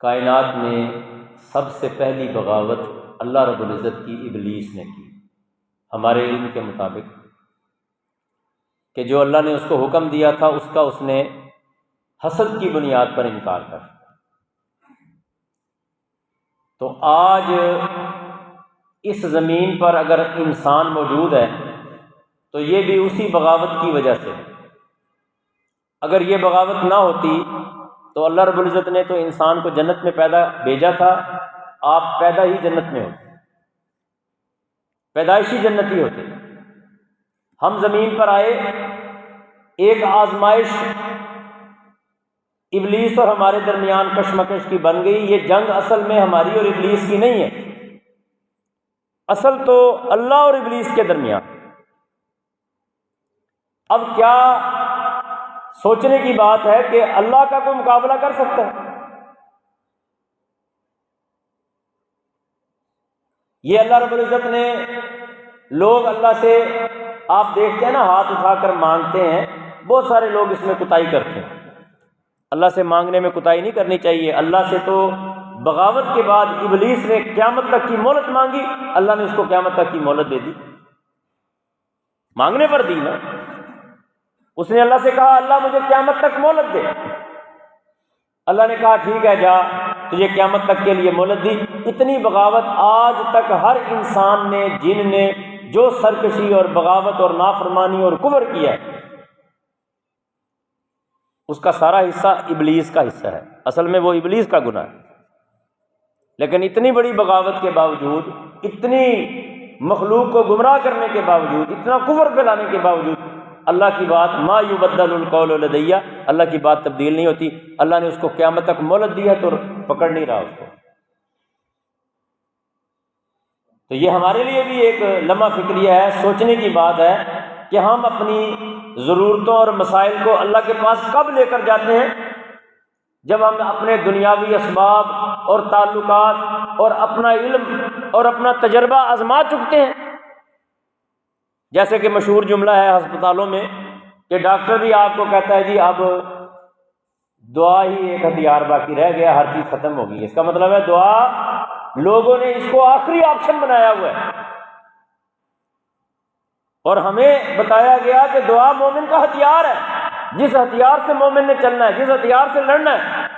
کائنات میں سب سے پہلی بغاوت اللہ رب العزت کی ابلیس نے کی، ہمارے علم کے مطابق، کہ جو اللہ نے اس کو حکم دیا تھا اس کا اس نے حسد کی بنیاد پر انکار کر۔ تو آج اس زمین پر اگر انسان موجود ہے تو یہ بھی اسی بغاوت کی وجہ سے۔ اگر یہ بغاوت نہ ہوتی تو اللہ رب العزت نے تو انسان کو جنت میں بھیجا تھا، آپ پیدا ہی جنت میں ہوتے، پیدائشی جنتی ہوتے۔ ہم زمین پر آئے، ایک آزمائش ابلیس اور ہمارے درمیان کشمکش کی بن گئی۔ یہ جنگ اصل میں ہماری اور ابلیس کی نہیں ہے، اصل تو اللہ اور ابلیس کے درمیان۔ اب کیا سوچنے کی بات ہے کہ اللہ کا کوئی مقابلہ کر سکتا ہے؟ یہ اللہ رب العزت نے، لوگ اللہ سے آپ دیکھتے ہیں نا ہاتھ اٹھا کر مانگتے ہیں، بہت سارے لوگ اس میں کوتاہی کرتے ہیں۔ اللہ سے مانگنے میں کوتاہی نہیں کرنی چاہیے۔ اللہ سے تو بغاوت کے بعد ابلیس نے قیامت تک کی مہلت مانگی، اللہ نے اس کو قیامت تک کی مہلت دے دی، مانگنے پر دی نا۔ اس نے اللہ سے کہا اللہ مجھے قیامت تک مہلت دے، اللہ نے کہا ٹھیک ہے جا، تجھے قیامت تک کے لیے مہلت دی۔ اتنی بغاوت آج تک ہر انسان نے، جن نے جو سرکشی اور بغاوت اور نافرمانی اور کفر کیا ہے، اس کا سارا حصہ ابلیس کا حصہ ہے۔ اصل میں وہ ابلیس کا گناہ ہے، لیکن اتنی بڑی بغاوت کے باوجود، اتنی مخلوق کو گمراہ کرنے کے باوجود، اتنا کفر پھیلانے کے باوجود، اللہ کی بات ما یبدل القول لدی، اللہ کی بات تبدیل نہیں ہوتی۔ اللہ نے اس کو قیامت تک مہلت دی ہے تو پکڑ نہیں رہا اس کو۔ تو یہ ہمارے لیے بھی ایک لمحہ فکریہ ہے، سوچنے کی بات ہے کہ ہم اپنی ضرورتوں اور مسائل کو اللہ کے پاس کب لے کر جاتے ہیں؟ جب ہم اپنے دنیاوی اسباب اور تعلقات اور اپنا علم اور اپنا تجربہ آزما چکتے ہیں۔ جیسے کہ مشہور جملہ ہے ہسپتالوں میں کہ ڈاکٹر بھی آپ کو کہتا ہے جی اب دعا ہی ایک ہتھیار باقی رہ گیا، ہر چیز ختم ہو گئی۔ اس کا مطلب ہے دعا، لوگوں نے اس کو آخری آپشن بنایا ہوا ہے، اور ہمیں بتایا گیا کہ دعا مومن کا ہتھیار ہے، جس ہتھیار سے مومن نے چلنا ہے، جس ہتھیار سے لڑنا ہے،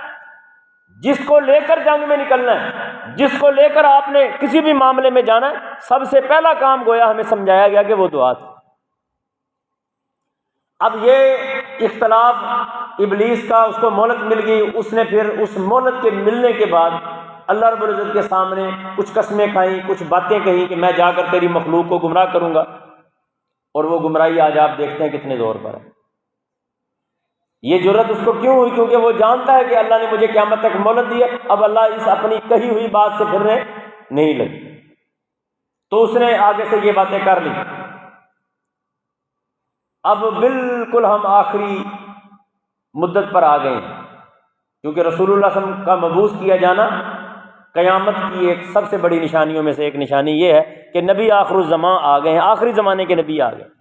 جس کو لے کر جنگ میں نکلنا ہے، جس کو لے کر آپ نے کسی بھی معاملے میں جانا ہے، سب سے پہلا کام گویا ہمیں سمجھایا گیا کہ وہ دعا تھی۔ اب یہ اختلاف ابلیس کا، اس کو مہلت مل گئی، اس نے پھر اس مہلت کے ملنے کے بعد اللہ رب العزت کے سامنے کچھ قسمیں کھائیں، کچھ باتیں کہیں کہ میں جا کر تیری مخلوق کو گمراہ کروں گا، اور وہ گمراہی آج آپ دیکھتے ہیں کتنے دور پر ہے۔ یہ جرت اس کو کیوں ہوئی؟ کیونکہ وہ جانتا ہے کہ اللہ نے مجھے قیامت تک مہلت دی ہے، اب اللہ اس اپنی کہی ہوئی بات سے پھرنے نہیں لگی، تو اس نے آگے سے یہ باتیں کر لی۔ اب بالکل ہم آخری مدت پر آ گئے ہیں، کیونکہ رسول اللہ صلی اللہ علیہ وسلم کا مبعوث کیا جانا قیامت کی ایک سب سے بڑی نشانیوں میں سے ایک نشانی یہ ہے کہ نبی آخر الزمان آ گئے ہیں، آخری زمانے کے نبی آ گئے۔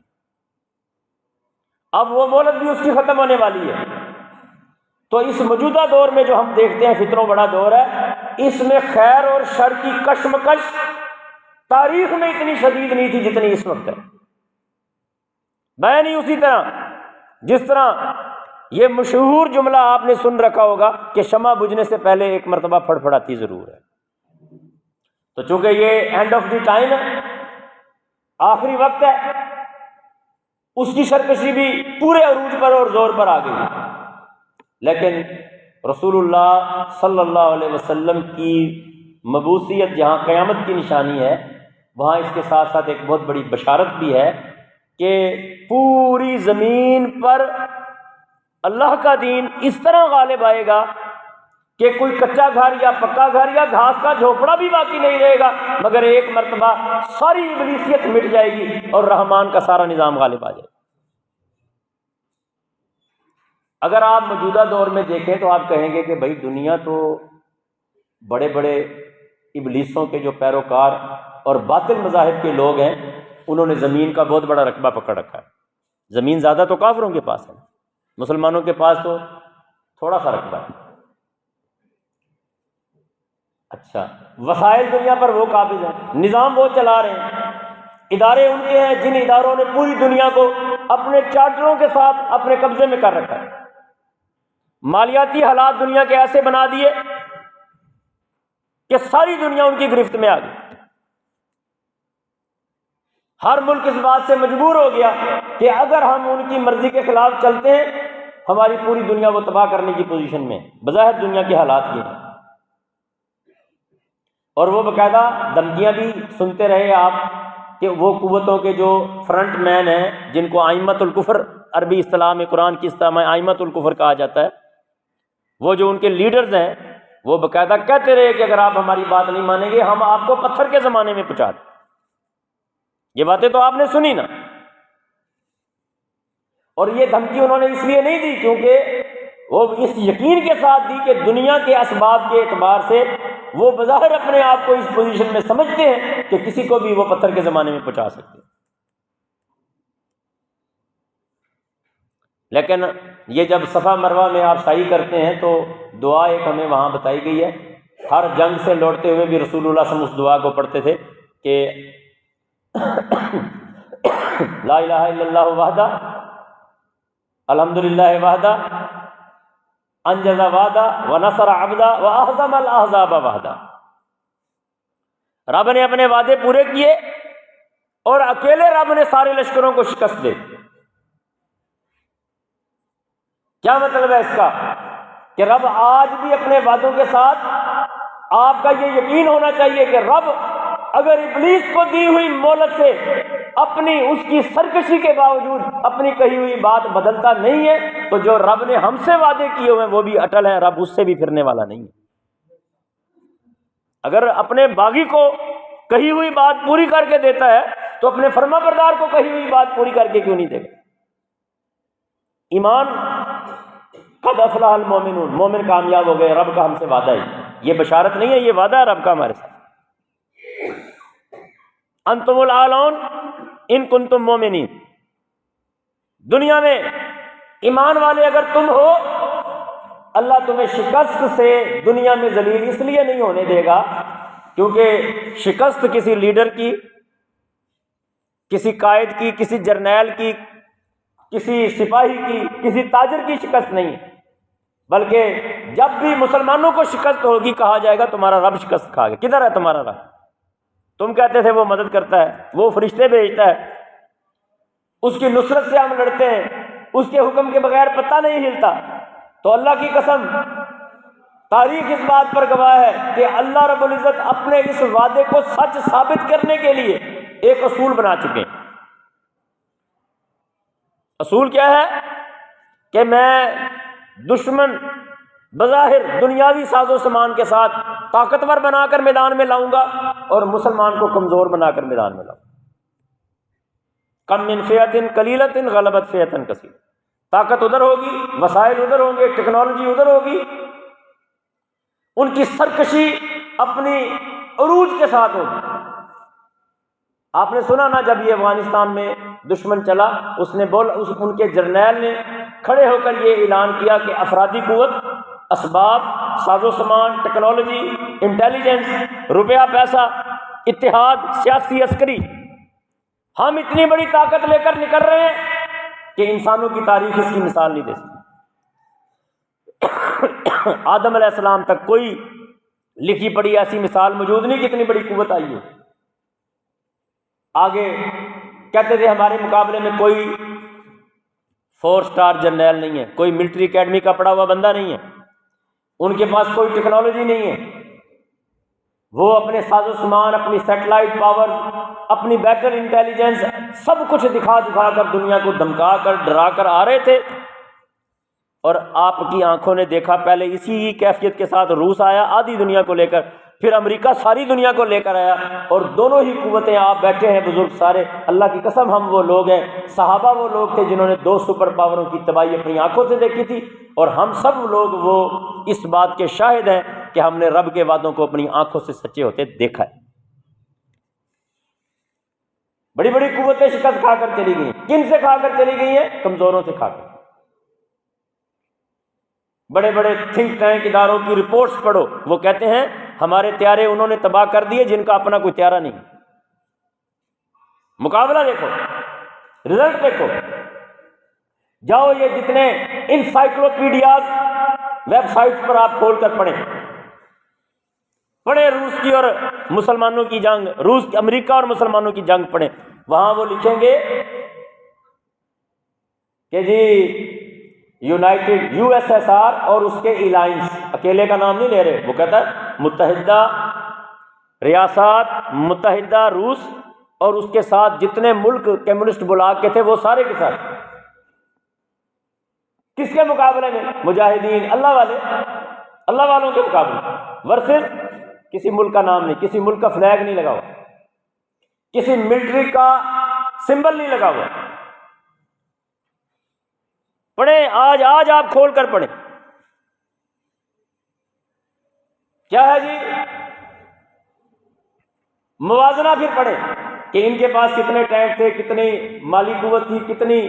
اب وہ مہلت بھی اس کی ختم ہونے والی ہے۔ تو اس موجودہ دور میں جو ہم دیکھتے ہیں فتنوں بڑا دور ہے، اس میں خیر اور شر کی کشمکش تاریخ میں اتنی شدید نہیں تھی جتنی اس وقت ہے۔ میں نہیں اسی طرح جس طرح یہ مشہور جملہ آپ نے سن رکھا ہوگا کہ شمع بجھنے سے پہلے ایک مرتبہ پھڑپھڑاتی ضرور ہے۔ تو چونکہ یہ اینڈ آف دی ٹائم ہے، آخری وقت ہے، اس کی سرکشی بھی پورے عروج پر اور زور پر آ گئی، لیکن رسول اللہ صلی اللہ علیہ وسلم کی مبعوثیت جہاں قیامت کی نشانی ہے، وہاں اس کے ساتھ ساتھ ایک بہت بڑی بشارت بھی ہے کہ پوری زمین پر اللہ کا دین اس طرح غالب آئے گا کہ کوئی کچا گھر یا پکا گھر یا گھاس کا جھوپڑا بھی باقی نہیں رہے گا، مگر ایک مرتبہ ساری ابلیسیت مٹ جائے گی اور رحمان کا سارا نظام غالب آ جائے گا۔ اگر آپ موجودہ دور میں دیکھیں تو آپ کہیں گے کہ بھائی دنیا تو بڑے بڑے ابلیسوں کے جو پیروکار اور باطل مذاہب کے لوگ ہیں، انہوں نے زمین کا بہت بڑا رقبہ پکڑ رکھا ہے۔ زمین زیادہ تو کافروں کے پاس ہے، مسلمانوں کے پاس تو تھوڑا سا رقبہ ہے۔ اچھا، وسائل دنیا پر وہ قابض ہیں، نظام وہ چلا رہے ہیں، ادارے ان کے ہیں جن اداروں نے پوری دنیا کو اپنے چارٹروں کے ساتھ اپنے قبضے میں کر رکھا ہے، مالیاتی حالات دنیا کے ایسے بنا دیے کہ ساری دنیا ان کی گرفت میں آ گئی۔ ہر ملک اس بات سے مجبور ہو گیا کہ اگر ہم ان کی مرضی کے خلاف چلتے ہیں ہماری پوری دنیا کو تباہ کرنے کی پوزیشن میں، بظاہر دنیا کے حالات یہ ہیں۔ اور وہ باقاعدہ دھمکیاں بھی سنتے رہے آپ کہ وہ قوتوں کے جو فرنٹ مین ہیں جن کو ائمۃ الکفر، عربی اصطلاح میں قرآن کی اصطلاح میں ائمۃ الکفر کہا جاتا ہے، وہ جو ان کے لیڈرز ہیں وہ باقاعدہ کہتے رہے کہ اگر آپ ہماری بات نہیں مانیں گے ہم آپ کو پتھر کے زمانے میں پہنچا دیں۔ یہ باتیں تو آپ نے سنی نا، اور یہ دھمکی انہوں نے اس لیے نہیں دی کیونکہ وہ اس یقین کے ساتھ دی کہ دنیا کے اسباب کے اعتبار سے وہ بظاہر اپنے آپ کو اس پوزیشن میں سمجھتے ہیں کہ کسی کو بھی وہ پتھر کے زمانے میں پہنچا سکتے ہیں۔ لیکن یہ جب صفا مروہ میں آپ سعی کرتے ہیں تو دعا ایک ہمیں وہاں بتائی گئی ہے، ہر جنگ سے لوٹتے ہوئے بھی رسول اللہ صلی اللہ علیہ وسلم اس دعا کو پڑھتے تھے کہ لا الہ الا اللہ وحدہ الحمدللہ وحدہ انجز وعدہ ونصر عبدہ واہزم الاحزاب وحدہ۔ رب نے اپنے وعدے پورے کیے اور اکیلے رب نے سارے لشکروں کو شکست دے۔ کیا مطلب ہے اس کا؟ کہ رب آج بھی اپنے وعدوں کے ساتھ، آپ کا یہ یقین ہونا چاہیے کہ رب اگر ابلیس کو دی ہوئی مہلت سے اپنی اس کی سرکشی کے باوجود اپنی کہی ہوئی بات بدلتا نہیں ہے تو جو رب نے ہم سے وعدے کیے ہوئے ہیں وہ بھی اٹل ہیں، رب اس سے بھی پھرنے والا نہیں ہے۔ اگر اپنے باغی کو کہی ہوئی بات پوری کر کے دیتا ہے تو اپنے فرما بردار کو کہی ہوئی بات پوری کر کے کیوں نہیں دے گا؟ ایمان، قد افلح المومنون، مومن کامیاب ہو گئے، رب کا ہم سے وعدہ ہے۔ یہ بشارت نہیں ہے، یہ وعدہ ہے رب کا ہمارے ساتھ۔ انتم الاعلون ان کنتم مومنین، دنیا میں ایمان والے اگر تم ہو، اللہ تمہیں شکست سے دنیا میں ذلیل اس لیے نہیں ہونے دے گا کیونکہ شکست کسی لیڈر کی، کسی قائد کی، کسی جرنیل کی، کسی سپاہی کی، کسی تاجر کی شکست نہیں ہے، بلکہ جب بھی مسلمانوں کو شکست ہوگی کہا جائے گا تمہارا رب شکست کھا گیا۔ کدھر ہے تمہارا رب؟ تم کہتے تھے وہ مدد کرتا ہے، وہ فرشتے بھیجتا ہے، اس کی نصرت سے ہم لڑتے ہیں، اس کے حکم کے بغیر پتہ نہیں ہلتا۔ تو اللہ کی قسم، تاریخ اس بات پر گواہ ہے کہ اللہ رب العزت اپنے اس وعدے کو سچ ثابت کرنے کے لیے ایک اصول بنا چکے ہیں۔ اصول کیا ہے؟ کہ میں دشمن بظاہر دنیاوی ساز و سامان کے ساتھ طاقتور بنا کر میدان میں لاؤں گا اور مسلمان کو کمزور بنا کر میدان میں لاؤں گا۔ کم من فئۃ قلیلۃ غلبت فئۃ کثیرۃ، طاقت ادھر ہوگی، وسائل ادھر ہوں گے، ٹیکنالوجی ادھر ہوگی، ان کی سرکشی اپنی عروج کے ساتھ ہوگی۔ آپ نے سنا نا جب یہ افغانستان میں دشمن چلا، ان کے جرنیل نے کھڑے ہو کر یہ اعلان کیا کہ افرادی قوت، اسباب، ساز و سامان، ٹیکنالوجی، انٹیلیجنس، روپیہ پیسہ، اتحاد سیاسی عسکری، ہم اتنی بڑی طاقت لے کر نکل رہے ہیں کہ انسانوں کی تاریخ اس کی مثال نہیں دے سکتی۔ آدم علیہ السلام تک کوئی لکھی پڑی ایسی مثال موجود نہیں کہ اتنی بڑی قوت آئی ہے۔ آگے کہتے تھے ہمارے مقابلے میں کوئی 4 سٹار جرنیل نہیں ہے، کوئی ملٹری اکیڈمی کا پڑھا ہوا بندہ نہیں ہے، ان کے پاس کوئی ٹیکنالوجی نہیں ہے، وہ اپنے ساز و سامان، اپنی سیٹلائٹ پاور، اپنی بیٹر انٹیلیجنس سب کچھ دکھا کر دنیا کو دھمکا کر ڈرا کر آ رہے تھے۔ اور آپ کی آنکھوں نے دیکھا پہلے اسی ہی کیفیت کے ساتھ روس آیا آدھی دنیا کو لے کر، پھر امریکہ ساری دنیا کو لے کر آیا، اور دونوں ہی قوتیں آپ بیٹھے ہیں بزرگ سارے، اللہ کی قسم ہم وہ لوگ ہیں، صحابہ وہ لوگ تھے جنہوں نے 2 سپر پاوروں کی تباہی اپنی آنکھوں سے دیکھی تھی، اور ہم سب لوگ وہ اس بات کے شاہد ہیں کہ ہم نے رب کے وعدوں کو اپنی آنکھوں سے سچے ہوتے دیکھا ہے۔ بڑی بڑی قوتیں شکست کھا کر چلی گئی ہیں۔ کن سے کھا کر چلی گئی ہیں؟ کمزوروں سے کھا کر۔ بڑے بڑے تھنک ٹینک اداروں کی رپورٹس پڑھو، وہ کہتے ہیں ہمارے طیارے انہوں نے تباہ کر دیے جن کا اپنا کوئی طیارہ نہیں۔ مقابلہ دیکھو، رزلٹ دیکھو، جاؤ یہ جتنے انسائکلوپیڈیاز ویب سائٹس پر آپ کھول کر پڑھیں، روس کی اور مسلمانوں کی جنگ، امریکہ اور مسلمانوں کی جنگ پڑھیں، وہاں وہ لکھیں گے کہ جی united U S S R اور اس کے الائنس، اکیلے کا نام نہیں لے رہے، وہ کہتا ہے متحدہ ریاست متحدہ روس اور اس کے ساتھ جتنے ملک کمیونسٹ بلاک کے تھے وہ سارے کے ساتھ کس کے مقابلے میں؟ مجاہدین، اللہ والوں کے مقابلے، ورسز کسی ملک کا نام نہیں، کسی ملک کا فلیگ نہیں لگا ہوا، کسی ملٹری کا سمبل نہیں لگا ہوا۔ پڑھیں، آج آپ کھول کر پڑھیں، کیا ہے جی موازنہ، پھر پڑھیں کہ ان کے پاس کتنے ٹینک تھے، کتنی مالی قوت تھی، کتنی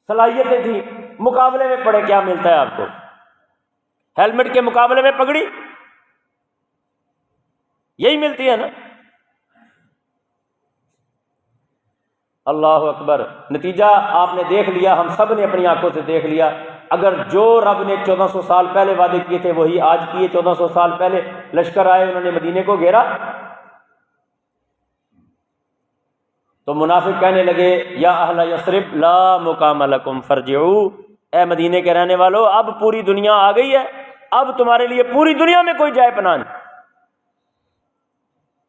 صلاحیتیں تھیں، مقابلے میں پڑھیں کیا ملتا ہے آپ کو۔ ہیلمٹ کے مقابلے میں پگڑی، یہی ملتی ہے نا۔ اللہ اکبر، نتیجہ آپ نے دیکھ لیا، ہم سب نے اپنی آنکھوں سے دیکھ لیا۔ اگر جو رب نے 1400 سال پہلے وعدے کیے تھے وہی آج کیے، 1400 سال پہلے لشکر آئے، انہوں نے مدینے کو گھیرا تو منافق کہنے لگے یا اہل یثرب لا مقام لکم فرجعوا، اے مدینے کے رہنے والو اب پوری دنیا آ گئی ہے، اب تمہارے لیے پوری دنیا میں کوئی جائے پناہ نہیں،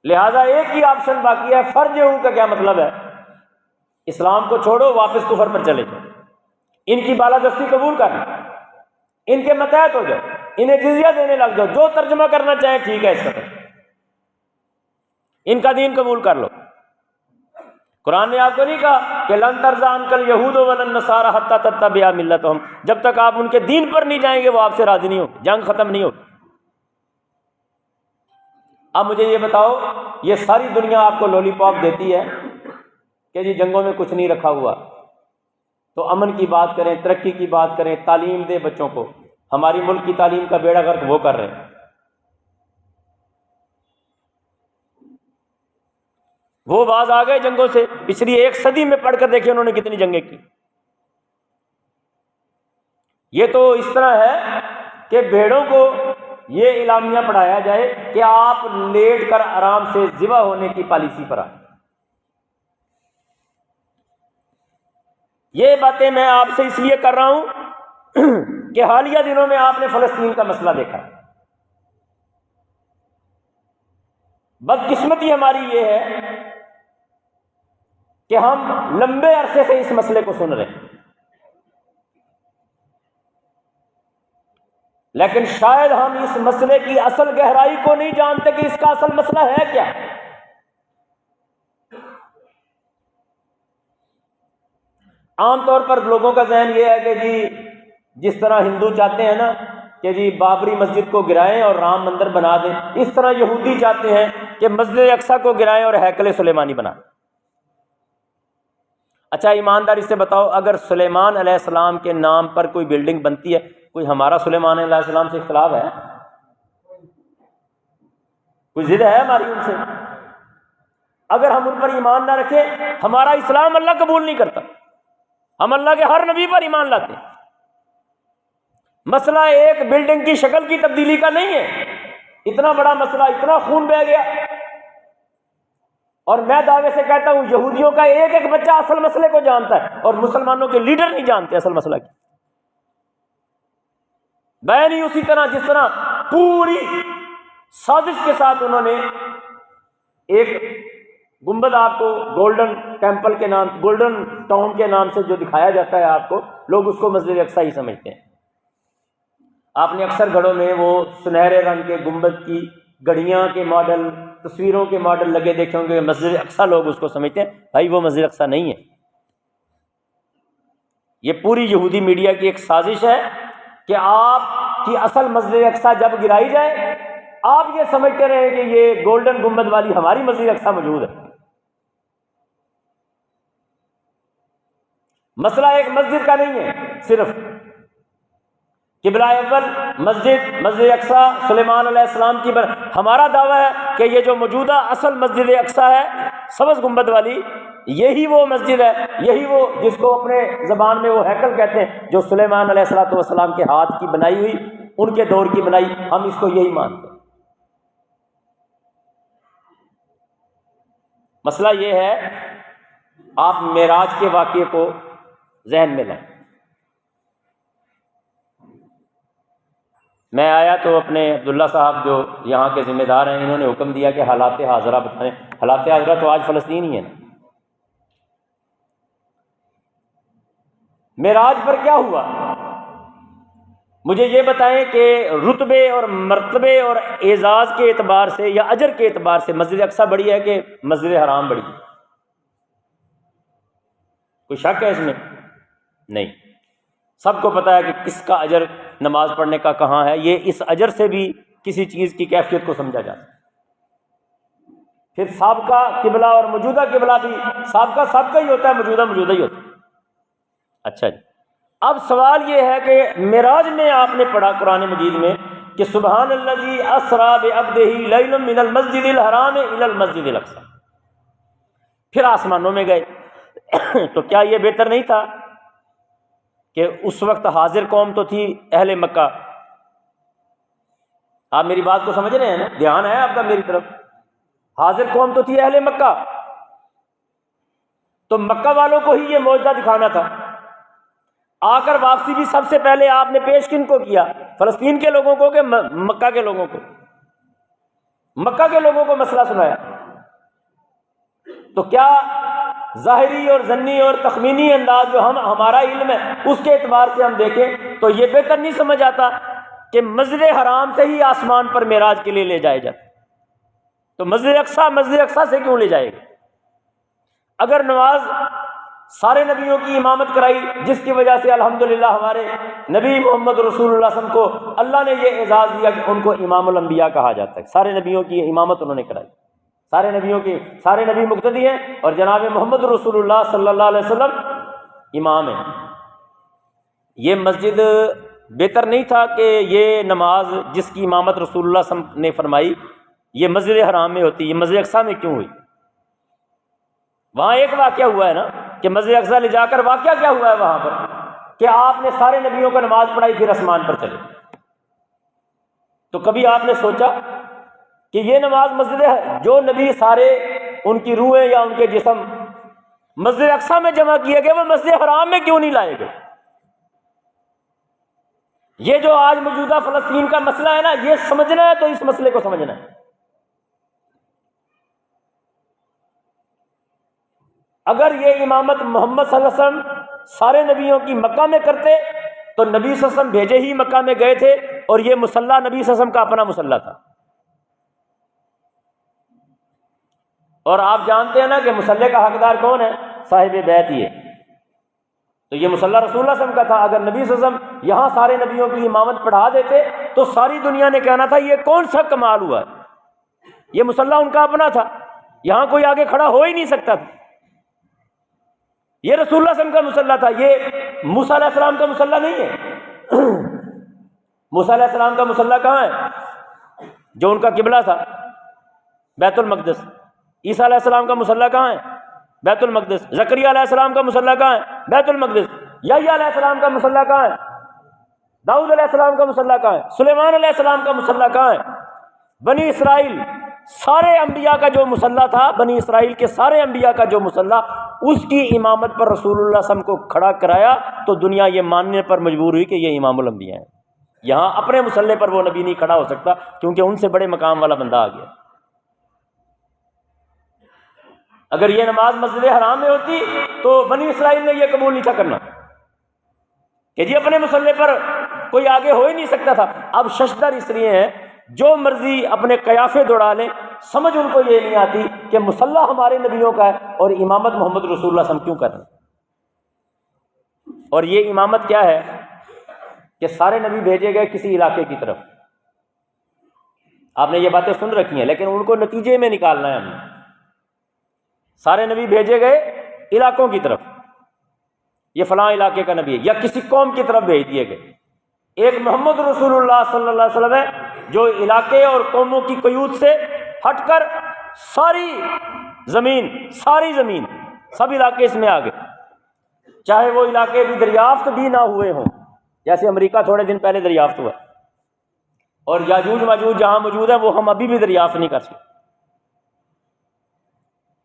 لہذا ایک ہی آپشن باقی ہے۔ فرجعوا کا کیا مطلب ہے؟ اسلام کو چھوڑو، واپس کفر پر چلے جاؤ، ان کی بالادستی قبول کر لو، ان کے متحد ہو جاؤ، انہیں جزیہ دینے لگ جاؤ، جو ترجمہ کرنا چاہیں ٹھیک ہے، اس کا ان کا دین قبول کر لو۔ قرآن نے آپ کو نہیں کہا کہ لن ترضی عنک الیہود ولا النصارى حتی تتبع ملتہم، جب تک آپ ان کے دین پر نہیں جائیں گے وہ آپ سے راضی نہیں ہوگی، جنگ ختم نہیں ہوگی۔ اب مجھے یہ بتاؤ، یہ ساری دنیا آپ کو لولی پاپ دیتی ہے کہ جی جنگوں میں کچھ نہیں رکھا ہوا، تو امن کی بات کریں، ترقی کی بات کریں، تعلیم دے بچوں کو، ہماری ملک کی تعلیم کا بیڑا غرق وہ کر رہے ہیں۔ وہ باز آ گئے جنگوں سے، پچھلی 1 صدی میں پڑھ کر دیکھیں انہوں نے کتنی جنگیں کی۔ یہ تو اس طرح ہے کہ بھیڑوں کو یہ اعلامیہ پڑھایا جائے کہ آپ لیٹ کر آرام سے ذبح ہونے کی پالیسی پر آئیں۔ یہ باتیں میں آپ سے اس لیے کر رہا ہوں کہ حالیہ دنوں میں آپ نے فلسطین کا مسئلہ دیکھا۔ بدقسمتی ہماری یہ ہے کہ ہم لمبے عرصے سے اس مسئلے کو سن رہے ہیں، لیکن شاید ہم اس مسئلے کی اصل گہرائی کو نہیں جانتے کہ اس کا اصل مسئلہ ہے کیا۔ عام طور پر لوگوں کا ذہن یہ ہے کہ جی جس طرح ہندو چاہتے ہیں نا کہ جی بابری مسجد کو گرائیں اور رام مندر بنا دیں، اس طرح یہودی چاہتے ہیں کہ مسجد اقصیٰ کو گرائیں اور ہیکل سلیمانی بنا دیں۔ اچھا ایمانداری سے بتاؤ، اگر سلیمان علیہ السلام کے نام پر کوئی بلڈنگ بنتی ہے، کوئی ہمارا سلیمان علیہ السلام سے اختلاف ہے؟ کوئی ضد ہے ہماری ان سے؟ اگر ہم ان پر ایمان نہ رکھیں، ہمارا اسلام اللہ قبول نہیں کرتا، ہم اللہ کے ہر نبی پر ایمان لاتے ہیں۔ مسئلہ ایک بلڈنگ کی شکل کی تبدیلی کا نہیں ہے، اتنا بڑا مسئلہ، اتنا خون بہہ گیا، اور میں دعوے سے کہتا ہوں یہودیوں کا ایک ایک بچہ اصل مسئلے کو جانتا ہے اور مسلمانوں کے لیڈر نہیں جانتے اصل مسئلہ کی۔ بیان ہی اسی طرح جس طرح پوری سازش کے ساتھ انہوں نے ایک گنبد آپ کو گولڈن ٹیمپل کے نام، گولڈن ٹاؤن کے نام سے جو دکھایا جاتا ہے آپ کو، لوگ اس کو مسجد اقصیٰ ہی سمجھتے ہیں۔ آپ نے اکثر گھروں میں وہ سنہرے رنگ کے گنبد کی گھڑیاں کے ماڈل، تصویروں کے ماڈل لگے دیکھیں ہوں گے، مسجد اقصیٰ لوگ اس کو سمجھتے ہیں۔ بھائی وہ مسجد اقصیٰ نہیں ہے، یہ پوری یہودی میڈیا کی ایک سازش ہے کہ آپ کی اصل مسجد اقصیٰ جب گرائی جائے آپ یہ سمجھتے رہیں کہ یہ گولڈن گنبد والی ہماری مسجد اقصیٰ موجود ہے۔ مسئلہ ایک مسجد کا نہیں ہے صرف، قبلہ اول مسجد اقصیٰ سلیمان علیہ السلام کی ہمارا دعویٰ ہے کہ یہ جو موجودہ اصل مسجد اقصیٰ ہے سبز گنبد والی، یہی وہ مسجد ہے، یہی وہ جس کو اپنے زبان میں وہ ہیکل کہتے ہیں، جو سلیمان علیہ السلام کے ہاتھ کی بنائی ہوئی، ان کے دور کی بنائی، ہم اس کو یہی مانتے ہیں۔ مسئلہ یہ ہے، آپ معراج کے واقعے کو ذہن میں لائیں۔ میں آیا تو اپنے عبداللہ صاحب جو یہاں کے ذمہ دار ہیں، انہوں نے حکم دیا کہ حالات حاضرہ بتائیں۔ حالات حاضرہ تو آج فلسطین ہی ہے نا۔ معراج پر کیا ہوا؟ مجھے یہ بتائیں کہ رتبے اور مرتبے اور اعزاز کے اعتبار سے یا اجر کے اعتبار سے مسجد اقصیٰ بڑی ہے کہ مسجد حرام بڑی ہے؟ کوئی شک ہے اس میں؟ نہیں۔ سب کو پتہ ہے کہ کس کا اجر نماز پڑھنے کا کہاں ہے۔ یہ اس اجر سے بھی کسی چیز کی کیفیت کو سمجھا جاتا ہے۔ پھر سابقہ قبلہ اور موجودہ قبلہ بھی سابقہ ہی ہوتا ہے، موجودہ ہی ہوتا ہے۔ اچھا جی، اب سوال یہ ہے کہ معراج میں آپ نے پڑھا قرآن مجید میں کہ سبحان الذی اسریٰ بعبدہ لیلا من المسجد الحرام الی المسجد الاقصی، پھر آسمانوں میں گئے۔ تو کیا یہ بہتر نہیں تھا کہ اس وقت حاضر قوم تو تھی اہل مکہ؟ آپ میری بات کو سمجھ رہے ہیں نا؟ دھیان ہے آپ کا میری طرف؟ حاضر قوم تو تھی اہل مکہ، تو مکہ والوں کو ہی یہ معجزہ دکھانا تھا۔ آ کر واپسی بھی سب سے پہلے آپ نے پیش کن کو کیا؟ فلسطین کے لوگوں کو کہ مکہ کے لوگوں کو؟ مکہ کے لوگوں کو مسئلہ سنایا۔ تو کیا ظاہری اور ظنی اور تخمینی انداز جو ہمارا علم ہے اس کے اعتبار سے ہم دیکھیں تو یہ بہتر نہیں سمجھ آتا کہ مسجد حرام سے ہی آسمان پر معراج کے لیے لے جائے جاتے؟ تو مسجد اقصیٰ سے کیوں لے جائے گا؟ اگر نماز سارے نبیوں کی امامت کرائی، جس کی وجہ سے الحمدللہ ہمارے نبی محمد رسول اللہ صلی اللہ علیہ وسلم کو اللہ نے یہ اعزاز دیا کہ ان کو امام الانبیاء کہا جاتا ہے، سارے نبیوں کی امامت انہوں نے کرائی، سارے نبی مقتدی ہیں اور جناب محمد رسول اللہ صلی اللہ علیہ وسلم امام ہیں۔ یہ مسجد بہتر نہیں تھا کہ یہ نماز جس کی امامت رسول اللہ صلی اللہ علیہ وسلم نے فرمائی یہ مسجد حرام میں ہوتی، یہ مسجد اقصیٰ میں کیوں ہوئی؟ وہاں ایک واقعہ ہوا ہے نا کہ مسجد اقصیٰ لے جا کر واقعہ کیا ہوا ہے وہاں پر کہ آپ نے سارے نبیوں کو نماز پڑھائی پھر آسمان پر چلے۔ تو کبھی آپ نے سوچا کہ یہ نماز مسجد ہے، جو نبی سارے ان کی روحیں یا ان کے جسم مسجد اقصیٰ میں جمع کیے گئے وہ مسجد حرام میں کیوں نہیں لائے گئے؟ یہ جو آج موجودہ فلسطین کا مسئلہ ہے نا، یہ سمجھنا ہے تو اس مسئلے کو سمجھنا ہے۔ اگر یہ امامت محمد صلی اللہ علیہ وسلم سارے نبیوں کی مکہ میں کرتے تو نبی صلی اللہ علیہ وسلم بھیجے ہی مکہ میں گئے تھے اور یہ مصلی نبی صلی اللہ علیہ وسلم کا اپنا مصلی تھا۔ اور آپ جانتے ہیں نا کہ مصلی کا حقدار کون ہے؟ صاحب بیت ہی ہے۔ تو یہ مصلی رسول اللہ صلی اللہ علیہ وسلم کا تھا۔ اگر نبی صلی اللہ علیہ وسلم یہاں سارے نبیوں کی امامت پڑھا دیتے تو ساری دنیا نے کہنا تھا یہ کون سا کمال ہوا ہے، یہ مصلی ان کا اپنا تھا، یہاں کوئی آگے کھڑا ہو ہی نہیں سکتا تھا، یہ رسول اللہ صلی اللہ علیہ وسلم کا مصلی تھا، یہ موسیٰ علیہ السلام کا مصلی نہیں ہے۔ موسیٰ علیہ السلام کا مصلی کہاں ہے؟ جو ان کا قبلہ تھا بیت المقدس۔ عیسیٰ علیہ السلام کا مصلی کہاں ہے؟ بیت المقدس۔ زکریا علیہ السلام کا مصلی کہاں ہے؟ بیت المقدس۔ یحییٰ علیہ السلام کا مصلی کہاں ہے؟ داؤد علیہ السلام کا مصلی کہاں ہے؟ سلیمان علیہ السلام کا مصلی کہاں ہے؟ بنی اسرائیل سارے انبیاء کا جو مصلی تھا، بنی اسرائیل کے سارے انبیاء کا جو مصلی، اس کی امامت پر رسول اللہ صلی اللہ علیہ وسلم کو کھڑا کرایا تو دنیا یہ ماننے پر مجبور ہوئی کہ یہ امام الانبیاء ہیں۔ یہاں اپنے مصلی پر وہ نبی نہیں کھڑا ہو سکتا کیونکہ ان سے بڑے مقام والا بندہ آ گیا۔ اگر یہ نماز مسجد حرام میں ہوتی تو بنی اسرائیل نے یہ قبول نہیں تھا کرنا کہ جی اپنے مصلی پر کوئی آگے ہو ہی نہیں سکتا تھا۔ اب ششدر اس لیے ہیں جو مرضی اپنے قیافے دوڑا لیں، سمجھ ان کو یہ نہیں آتی کہ مصلی ہمارے نبیوں کا ہے اور امامت محمد رسول اللہ صلی اللہ علیہ وسلم کیوں کر رہے ہیں۔ اور یہ امامت کیا ہے کہ سارے نبی بھیجے گئے کسی علاقے کی طرف۔ آپ نے یہ باتیں سن رکھی ہیں لیکن ان کو نتیجے میں نکالنا ہے ہم نے۔ سارے نبی بھیجے گئے علاقوں کی طرف، یہ فلاں علاقے کا نبی ہے، یا کسی قوم کی طرف بھیج دیے گئے۔ ایک محمد رسول اللہ صلی اللہ علیہ وسلم ہے جو علاقے اور قوموں کی قیود سے ہٹ کر ساری زمین سب علاقے اس میں آ گئے، چاہے وہ علاقے بھی دریافت بھی نہ ہوئے ہوں، جیسے امریکہ تھوڑے دن پہلے دریافت ہوا، اور یاجوج ماجوج جہاں موجود ہیں وہ ہم ابھی بھی دریافت نہیں کر سکتے۔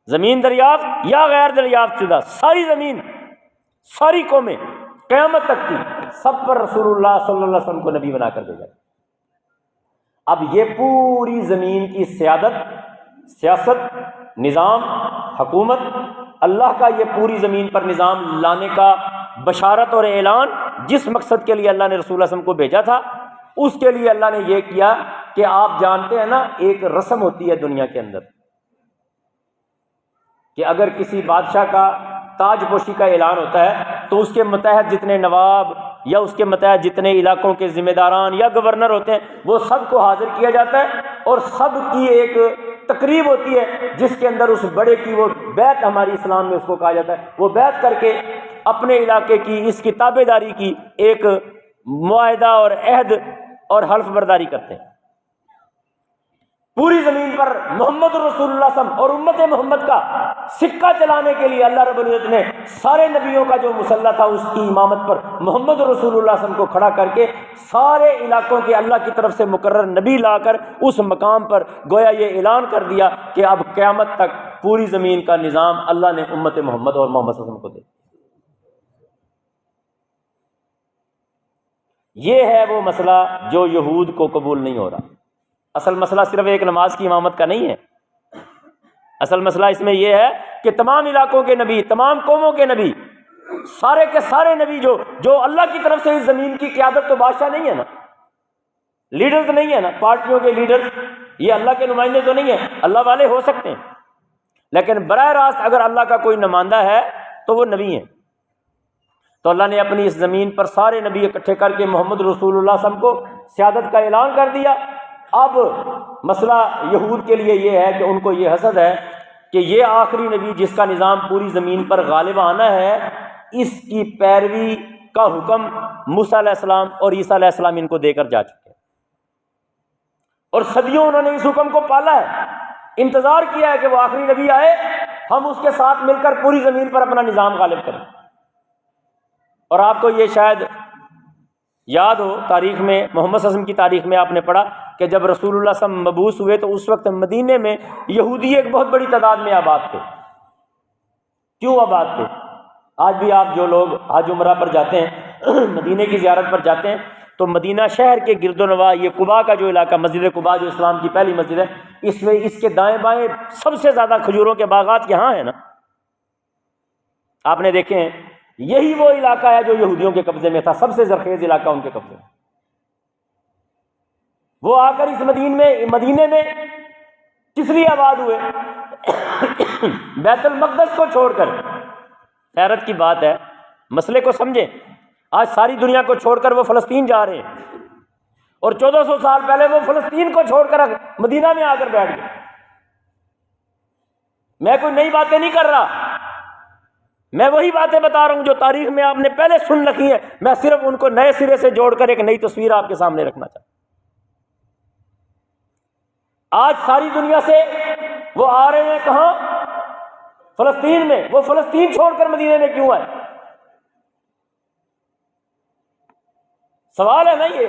زمین دریافت یا غیر دریافت شدہ ساری زمین، ساری قومیں قیامت تک کی، سب پر رسول اللہ صلی اللہ علیہ وسلم کو نبی بنا کر بھیجا۔ اب یہ پوری زمین کی سیاست، نظام، حکومت، اللہ کا یہ پوری زمین پر نظام لانے کا بشارت اور اعلان، جس مقصد کے لیے اللہ نے رسول اللہ علیہ وسلم کو بھیجا تھا، اس کے لیے اللہ نے یہ کیا کہ آپ جانتے ہیں نا، ایک رسم ہوتی ہے دنیا کے اندر کہ اگر کسی بادشاہ کا تاج پوشی کا اعلان ہوتا ہے تو اس کے متحد جتنے نواب یا اس کے متحد جتنے علاقوں کے ذمہ داران یا گورنر ہوتے ہیں وہ سب کو حاضر کیا جاتا ہے، اور سب کی ایک تقریب ہوتی ہے جس کے اندر اس بڑے کی وہ بیعت، ہماری اسلام میں اس کو کہا جاتا ہے، وہ بیعت کر کے اپنے علاقے کی اس کی تابع داری کی ایک معاہدہ اور عہد اور حلف برداری کرتے ہیں۔ پوری زمین پر محمد رسول اللہ صلی اللہ علیہ وسلم اور امت محمد کا سکہ چلانے کے لیے اللہ رب العزت نے سارے نبیوں کا جو مسلح تھا اس کی امامت پر محمد رسول اللہ صلی اللہ علیہ وسلم کو کھڑا کر کے سارے علاقوں کے اللہ کی طرف سے مقرر نبی لا کر اس مقام پر گویا یہ اعلان کر دیا کہ اب قیامت تک پوری زمین کا نظام اللہ نے امت محمد اور محمد صلی اللہ علیہ وسلم کو دے۔ یہ ہے وہ مسئلہ جو یہود کو قبول نہیں ہو رہا۔ اصل مسئلہ صرف ایک نماز کی امامت کا نہیں ہے، اصل مسئلہ اس میں یہ ہے کہ تمام علاقوں کے نبی، تمام قوموں کے نبی، سارے کے سارے نبی جو اللہ کی طرف سے اس زمین کی قیادت، تو بادشاہ نہیں ہے نا، لیڈرز نہیں ہے نا، پارٹیوں کے لیڈر یہ اللہ کے نمائندے تو نہیں ہیں، اللہ والے ہو سکتے ہیں لیکن براہ راست اگر اللہ کا کوئی نمائندہ ہے تو وہ نبی ہیں۔ تو اللہ نے اپنی اس زمین پر سارے نبی اکٹھے کر کے محمد رسول اللہ صلی اللہ علیہ وسلم کو سیادت کا اعلان کر دیا۔ اب مسئلہ یہود کے لیے یہ ہے کہ ان کو یہ حسد ہے کہ یہ آخری نبی جس کا نظام پوری زمین پر غالب آنا ہے، اس کی پیروی کا حکم موسیٰ علیہ السلام اور عیسیٰ علیہ السلام ان کو دے کر جا چکے ہیں، اور صدیوں انہوں نے اس حکم کو پالا ہے، انتظار کیا ہے کہ وہ آخری نبی آئے، ہم اس کے ساتھ مل کر پوری زمین پر اپنا نظام غالب کریں۔ اور آپ کو یہ شاید یاد ہو، تاریخ میں محمد صلی اللہ علیہ وسلم کی تاریخ میں آپ نے پڑھا کہ جب رسول اللہ صلی اللہ علیہ وسلم مبعوث ہوئے تو اس وقت مدینے میں یہودی ایک بہت بڑی تعداد میں آباد تھے۔ کیوں آباد تھے؟ آج بھی آپ جو لوگ حج عمرہ پر جاتے ہیں، مدینے کی زیارت پر جاتے ہیں، تو مدینہ شہر کے گرد و نواح یہ قباء کا جو علاقہ، مسجد قباء جو اسلام کی پہلی مسجد ہے، اس میں اس کے دائیں بائیں سب سے زیادہ کھجوروں کے باغات یہاں ہیں نا، آپ نے دیکھے ہیں۔ یہی وہ علاقہ ہے جو یہودیوں کے قبضے میں تھا، سب سے زرخیز علاقہ ان کے قبضے میں۔ وہ آ کر اس مدینے میں کس لیے آباد ہوئے؟ بیت المقدس کو چھوڑ کر۔ حیرت کی بات ہے، مسئلے کو سمجھیں، آج ساری دنیا کو چھوڑ کر وہ فلسطین جا رہے ہیں، اور 1400 سال پہلے وہ فلسطین کو چھوڑ کر مدینہ میں آ کر بیٹھ گئے۔ میں کوئی نئی باتیں نہیں کر رہا، میں وہی باتیں بتا رہا ہوں جو تاریخ میں آپ نے پہلے سن رکھی ہیں، میں صرف ان کو نئے سرے سے جوڑ کر ایک نئی تصویر آپ کے سامنے رکھنا چاہتا ہوں۔ آج ساری دنیا سے وہ آ رہے ہیں کہاں؟ فلسطین میں۔ وہ فلسطین چھوڑ کر مدینے میں کیوں آئے؟ سوال ہے نا یہ۔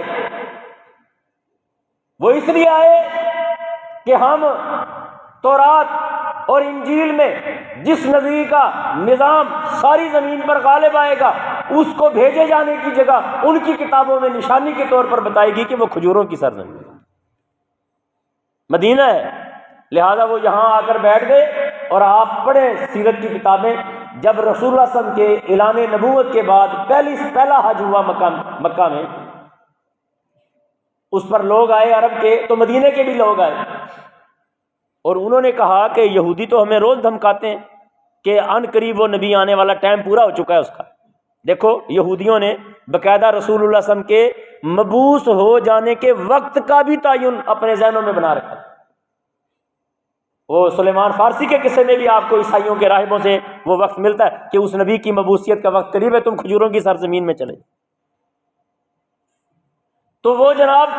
وہ اس لیے آئے کہ ہم تورات اور انجیل میں جس نبی کا نظام ساری زمین پر غالب آئے گا، اس کو بھیجے جانے کی جگہ ان کی کتابوں میں نشانی کے طور پر بتائے گی کہ وہ کھجوروں کی سرزمین مدینہ ہے، لہذا وہ یہاں آ کر بیٹھ گئے۔ اور آپ پڑھیں سیرت کی کتابیں، جب رسول اللہ صلی اللہ علیہ وسلم کے اعلان نبوت کے بعد پہلا حج ہوا مکہ میں، اس پر لوگ آئے عرب کے، تو مدینے کے بھی لوگ آئے، اور انہوں نے کہا کہ یہودی تو ہمیں روز دھمکاتے ہیں کہ ان قریب وہ نبی آنے والا ٹائم پورا ہو چکا ہے اس کا۔ دیکھو یہودیوں نے باقاعدہ رسول اللہ صلی اللہ علیہ وسلم کے مبعوث ہو جانے کے وقت کا بھی تعین اپنے ذہنوں میں بنا رکھا۔ وہ سلیمان فارسی کے قصے میں بھی آپ کو عیسائیوں کے راہبوں سے وہ وقت ملتا ہے کہ اس نبی کی مبعوثیت کا وقت قریب ہے، تم کھجوروں کی سرزمین میں چلے۔ تو وہ جناب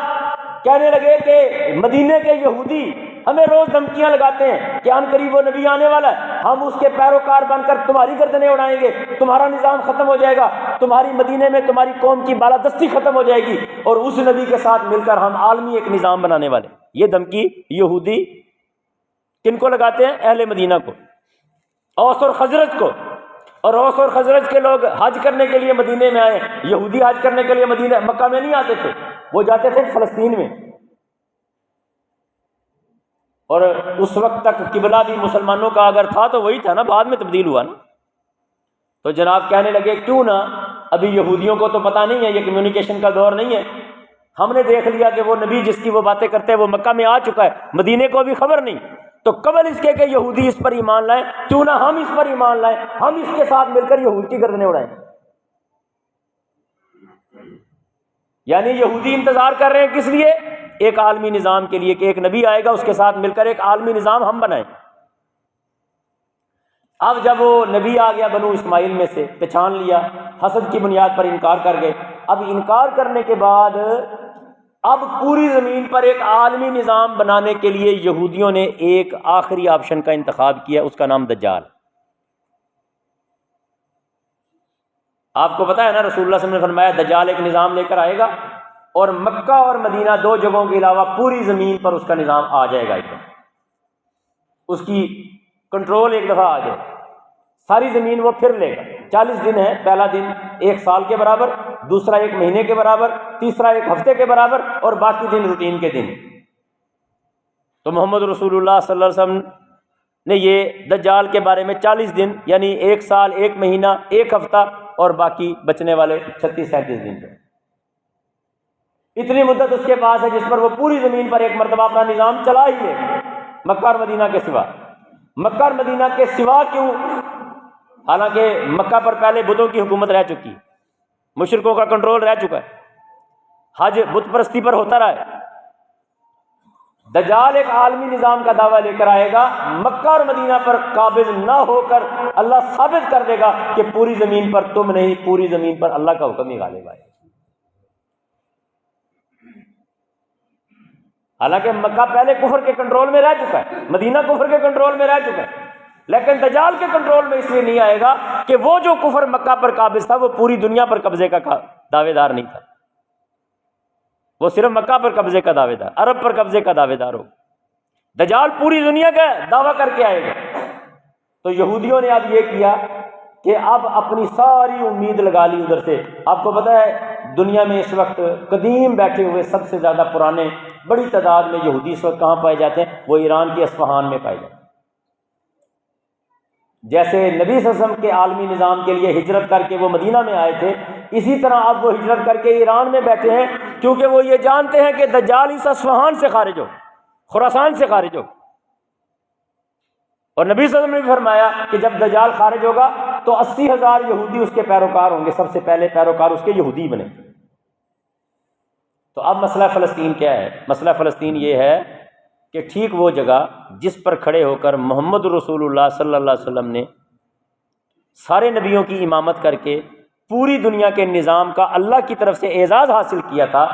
کہنے لگے کہ مدینے کے یہودی ہمیں روز دھمکیاں لگاتے ہیں کہ ان قریب وہ نبی آنے والا ہے، ہم اس کے پیروکار بن کر تمہاری گردنیں اڑائیں گے، تمہارا نظام ختم ہو جائے گا، تمہاری مدینے میں تمہاری قوم کی بالادستی ختم ہو جائے گی، اور اس نبی کے ساتھ مل کر ہم عالمی ایک نظام بنانے والے۔ یہ دھمکی یہودی کن کو لگاتے ہیں؟ اہل مدینہ کو، اوس اور خزرج کو۔ اور اوس اور خزرج کے لوگ حج کرنے کے لیے مدینے میں آئے، یہودی حج کرنے کے لیے مدینہ مکہ میں نہیں آتے تھے، وہ جاتے تھے فلسطین میں، اور اس وقت تک قبلہ بھی مسلمانوں کا اگر تھا تو وہی تھا نا، بعد میں تبدیل ہوا نا۔ تو جناب کہنے لگے کیوں نہ، ابھی یہودیوں کو تو پتہ نہیں ہے، یہ کمیونیکیشن کا دور نہیں ہے، ہم نے دیکھ لیا کہ وہ نبی جس کی وہ باتیں کرتے ہیں وہ مکہ میں آ چکا ہے، مدینے کو بھی خبر نہیں، تو قبل اس کے کہ یہودی اس پر ایمان لائیں، کیوں نہ ہم اس پر ایمان لائیں، ہم اس کے ساتھ مل کر یہود کی گردنیں اڑائیں۔ یعنی یہودی انتظار کر رہے ہیں کس لیے؟ ایک عالمی نظام کے لیے، کہ ایک نبی آئے گا، اس کے ساتھ مل کر ایک عالمی نظام ہم بنائیں۔ اب جب وہ نبی آ گیا بنو اسماعیل میں سے، پہچان لیا، حسد کی بنیاد پر انکار کر گئے۔ اب انکار کرنے کے بعد اب پوری زمین پر ایک عالمی نظام بنانے کے لیے یہودیوں نے ایک آخری آپشن کا انتخاب کیا، اس کا نام دجال۔ آپ کو پتہ ہے نا، رسول اللہ صلی اللہ علیہ وسلم نے فرمایا دجال ایک نظام لے کر آئے گا، اور مکہ اور مدینہ دو جگہوں کے علاوہ پوری زمین پر اس کا نظام آ جائے گا، ایک دفعہ اس کی کنٹرول ایک دفعہ آ جائے، ساری زمین وہ پھر لے گا۔ 40 دن ہے، پہلا دن 1 سال کے برابر، دوسرا 1 مہینے کے برابر، تیسرا 1 ہفتے کے برابر، اور باقی دن روٹین کے دن۔ تو محمد رسول اللہ صلی اللہ علیہ وسلم نے یہ دجال کے بارے میں 40 دن یعنی 1 سال، 1 مہینہ، 1 ہفتہ، اور باقی بچنے والے 36-37 دن تھے، اتنی مدت اس کے پاس ہے جس پر وہ پوری زمین پر ایک مرتبہ اپنا نظام چلا ہی لے، مکہ اور مدینہ کے سوا۔ مکہ اور مدینہ کے سوا کیوں؟ حالانکہ مکہ پر پہلے بتوں کی حکومت رہ چکی، مشرکوں کا کنٹرول رہ چکا ہے، حج بت پرستی پر ہوتا رہا ہے۔ دجال ایک عالمی نظام کا دعویٰ لے کر آئے گا، مکہ اور مدینہ پر قابض نہ ہو کر اللہ ثابت کر دے گا کہ پوری زمین پر تم نہیں، پوری زمین پر اللہ کا حکم ہی غالب آئے۔ حالانکہ مکہ پہلے کفر کے کنٹرول میں رہ چکا ہے، مدینہ کفر کے کنٹرول میں رہ چکا ہے، لیکن دجال کے کنٹرول میں اس لیے نہیں آئے گا کہ وہ جو کفر مکہ پر قابض تھا وہ پوری دنیا پر قبضے کا دعوے دار نہیں تھا، وہ صرف مکہ پر قبضے کا دعوے دار، عرب پر قبضے کا دعوے دار ہو۔ دجال پوری دنیا کا دعویٰ کر کے آئے گا۔ تو یہودیوں نے اب یہ کیا کہ اب اپنی ساری امید لگا لی ادھر سے۔ آپ کو پتہ ہے دنیا میں اس وقت قدیم بیٹھے ہوئے سب سے زیادہ پرانے بڑی تعداد میں یہودی اس وقت کہاں پائے جاتے ہیں؟ وہ ایران کے اصفہان میں پائے جاتے ہیں۔ جیسے نبی صلی اللہ علیہ وسلم کے عالمی نظام کے لیے ہجرت کر کے وہ مدینہ میں آئے تھے، اسی طرح اب وہ ہجرت کر کے ایران میں بیٹھے ہیں، کیونکہ وہ یہ جانتے ہیں کہ دجال اس اصفہان سے خارج ہو، خراسان سے خارج ہو۔ اور نبی صلی اللہ علیہ وسلم نے فرمایا کہ جب دجال خارج ہوگا تو 80,000 یہودی اس کے پیروکار ہوں گے، سب سے پہلے پیروکار اس کے یہودی بنے۔ تو اب مسئلہ فلسطین کیا ہے؟ مسئلہ فلسطین یہ ہے کہ ٹھیک وہ جگہ جس پر کھڑے ہو کر محمد رسول اللہ صلی اللہ علیہ وسلم نے سارے نبیوں کی امامت کر کے پوری دنیا کے نظام کا اللہ کی طرف سے اعزاز حاصل کیا تھا،